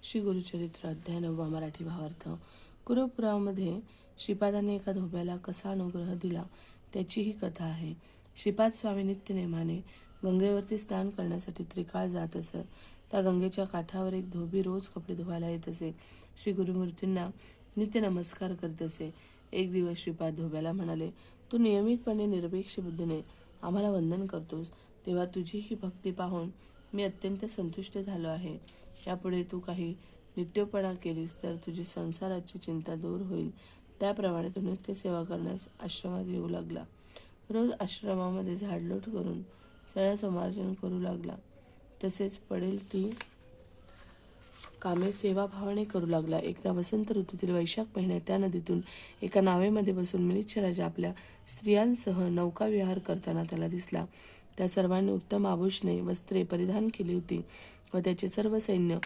श्री गुरुचरित्र अध्याय 9 मराठी भावार्थ. कुरुपुरामध्ये श्रीपादांनी एका धोब्याला कसा अनुग्रह दिला त्याची ही कथा आहे. श्रीपाद स्वामी नित्यनेमाने गंगेवरती स्नान करण्यासाठी त्रिकाळ जात असत. त्या गंगेच्या काठावर एक धोबी रोज कपडे धुवायला येत असे. श्री गुरुमूर्तींना नित्य नमस्कार करीत असे. एक दिवस श्रीपाद धोब्याला म्हणाले, तू नियमितपणे निरपेक्ष बुद्धीने आम्हाला वंदन करतोस, तेव्हा तुझी ही भक्ती पाहून मी अत्यंत संतुष्ट झालो आहे. यापुढे तू काही नित्योपणा केलीस तर तुझी संसाराची चिंता दूर होईल. त्याप्रमाणे तो नित्य सेवा करण्यास आश्रमात येऊ लागला. रोज आश्रमामध्ये झाडलोट करून सगळ्याचं मार्जन करू लागला. तसेच पडेल ती कामे सेवाभावाने करू लागला. एकदा वसंत ऋतूतील वैशाख महिन्यात त्या नदीतून एका नावेमध्ये बसून मिलिच्छ राजा आपल्या स्त्रियांसह नौका विहार करताना त्याला दिसला. त्या सर्वांनी उत्तम आभूषणे वस्त्रे परिधान केली होती व त्याचे सर्व सैन्य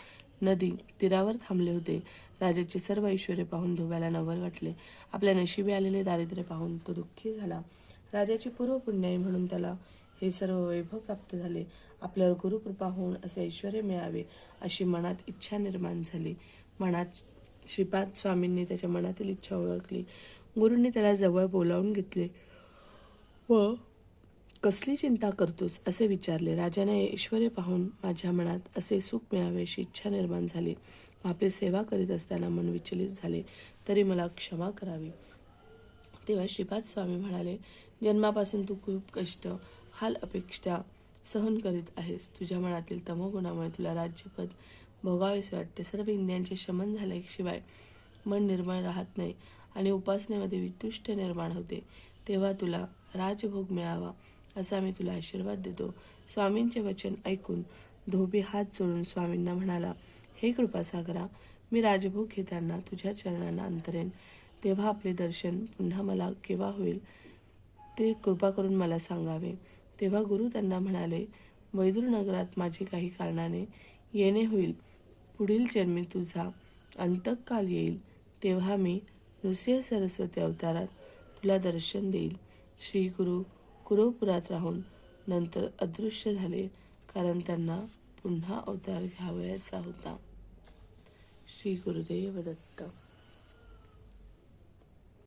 नदी तीरावर थांबले होते. राजाचे सर्व ऐश्वर्य पाहून धोब्याला नवल वाटले. आपल्या नशिबी आलेले दारिद्र्य पाहून तो दुःखी झाला. राजाची पूर्वपुण्याई म्हणून त्याला हे सर्व वैभव प्राप्त झाले. आपल्यावर गुरुकृपा होऊन असे ऐश्वर्य मिळावे अशी मनात इच्छा निर्माण झाली. मनात श्रीपाद स्वामींनी त्याच्या मनातील इच्छा ओळखली. गुरूंनी त्याला जवळ बोलावून घेतले व कसली चिंता करतोस असे विचारले. राजाने ऐश्वर्य पाहून माझ्या मनात असे सुख मिळावे अशी इच्छा निर्माण झाली. आपली सेवा करीत असताना मन विचलित झाले, तरी मला क्षमा करावी. तेव्हा श्रीपाद स्वामी म्हणाले, जन्मापासून तू खूप कष्ट हाल अपेक्षा सहन करीत आहेस. तुझ्या मनातील तमोगुणामुळे तुला राज्यपद भोगावेसे वाटते. सर्व इंद्रियांचे शमन झाल्याशिवाय मन निर्मळ राहत नाही आणि उपासनेमध्ये वितुष्ट निर्माण होते. तेव्हा तुला राजभोग मिळावा असा मी तुला आशीर्वाद देतो. स्वामींचे वचन ऐकून धोबी हात जोडून स्वामींना म्हणाला, हे कृपासागरा, मी राजभोग घेताना तुझ्या चरणांना अंतरेन. तेव्हा आपले दर्शन पुन्हा मला केव्हा होईल ते कृपा करून मला सांगावे. तेव्हा गुरु त्यांना म्हणाले, वैदूर नगरात माझे काही कारणाने येणे होईल. पुढील जन्मी तुझा अंतकाल येईल, तेव्हा मी नृसिंह सरस्वती अवतारात तुला दर्शन देईल. श्री गुरु कुरुपुरात राहून नंतर अदृश्य झाले, कारण त्यांना पुन्हा अवतार घ्यावयाचा होता. श्री गुरुदेव दत्त.